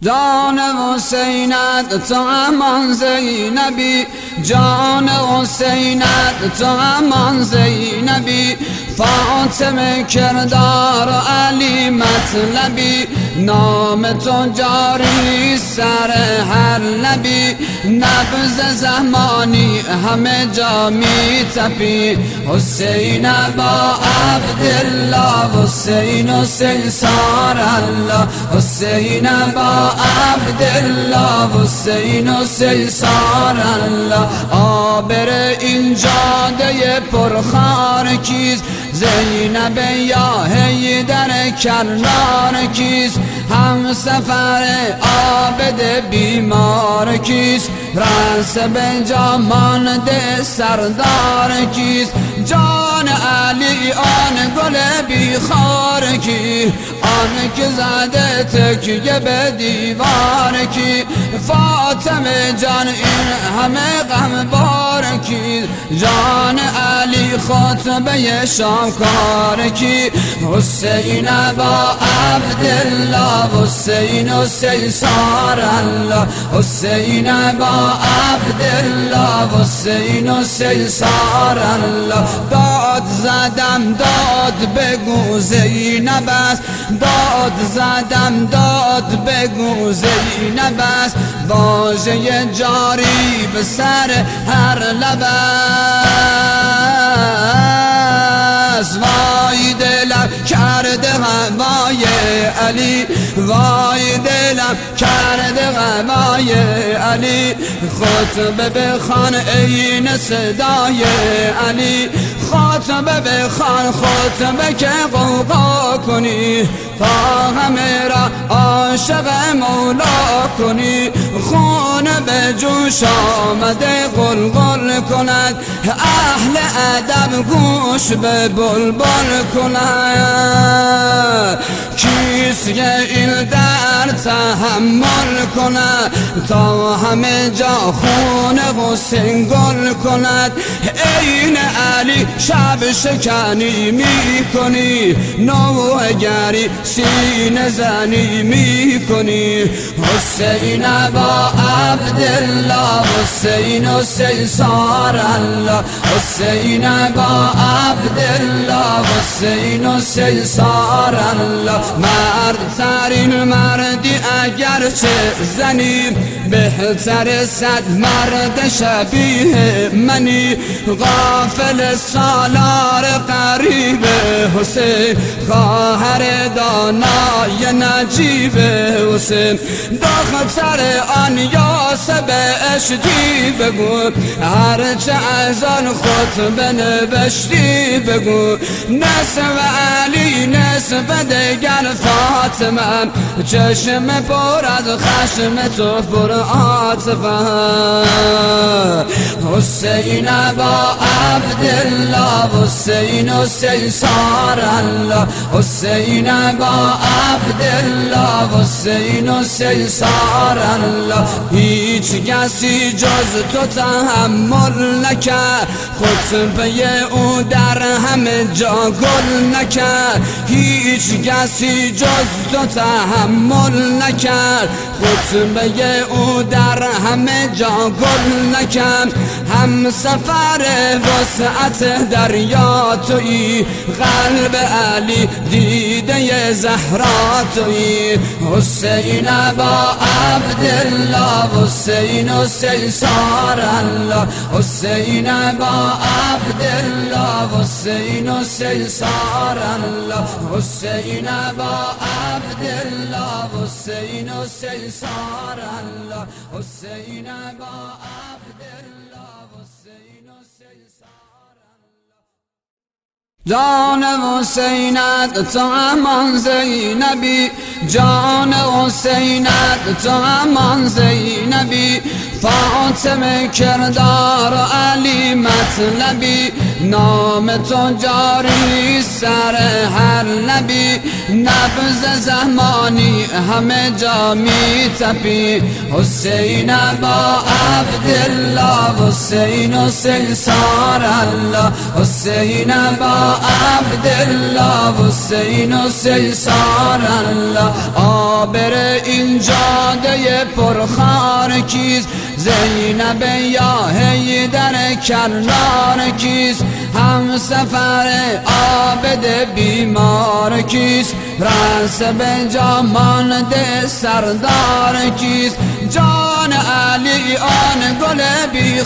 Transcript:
جان حسینت تو امان زینبی، جان حسینت تو امان زینبی، فاطمه کردار و علی مطلبی، نام تو جاری سر هر لبی، نبض زمانی همه جا می تپی. حسین با عبدالله، حسین حسین سار الله، حسین با عبدالله، حسین حسین سار الله. آبر این جاده پرخار کیست؟ زینب یا حیدر کرار کیست؟ هم سفر عابد بیمار کیست؟ رأس به جا مانده سردار کیست؟ جان علی آن گل بیخار کی؟ آن که زده تکیه به دیوار کی؟ فاطمه جان این همه غم بار کی؟ جان علی خطبه شامکار کی؟ حسین با عبدالله، حسین حسین سار الله، حسین با عبدالله، حسین حسین سار الله. داد زدم داد بگو زینب است، داد زدم داد بگو زینب است، واژه جاری به سر هر لب است. وای دلم کرده هوای علی، وای دلم کرده هوای علی، خطبه بخوان عین صدای علی، خطبه بخوان خطبه که غوغا کنی، تا همه را عاشق مولا کنی. خون به جوش آمده غلغل کند، اهل ادب گوش به بلبل کند. کیست که این در تحمل کند، تا همه جا خون حسین گل کند. این علی شب شکنی می کنی، نوحه گری سینه زنی می کنی. حسین با عبدالله، حسین حسین سار الله، حسین با عبدالله، حسین حسین سار الله. مرد ترین مردی اگرچه زنی، بهتر صد مرد شبیه منی. غافل سالار قریب حسین، خواهر دانای نجیب حسین، دختر آن یاسب اشتی بگو، هرچه از آن خطبه نوشتی بگو. نصف علی نصف دگر فاطمه، چشم پر از خشم تو پر عاطفه. حسین با عبدالله، حسین حسین سار الله، حسین با عبدالله، حسین حسین سار الله. هیچ کسی جز تو تحمل نکرد، خطبه او در همه جا گل نکرد. هیچ کسی جز تو تحمل نکرد، خطبه او در همه جا گل نکرد. هم سفر وسعت دریا تویی، قلب علی دیده زهرا تویی. حسین با عبدالله، حسین حسین سار الله، حسین با عبدالله، حسین حسین سار الله، حسین با عبدالله، حسین حسین سار الله، حسین با عبدالله، حسین حسین سار الله. جان حسینت تو امان زینبی، جان حسینت تو امان زینبی، فاطمه کردار و علی مطلبی، نام تو جاری سر هر لبی، نبض زمانی همه جا می تپی. حسین با عبدالله، حسین حسین سار الله، حسین با عبدالله، حسین و سیسار الله. آبر این جاده پرخار کیست؟ زینب یا حیدر کرار کیست؟ هم سفر عابد بیمار کیست؟ رأس به جا مانده سردار کیست؟ جان علی آن گل بی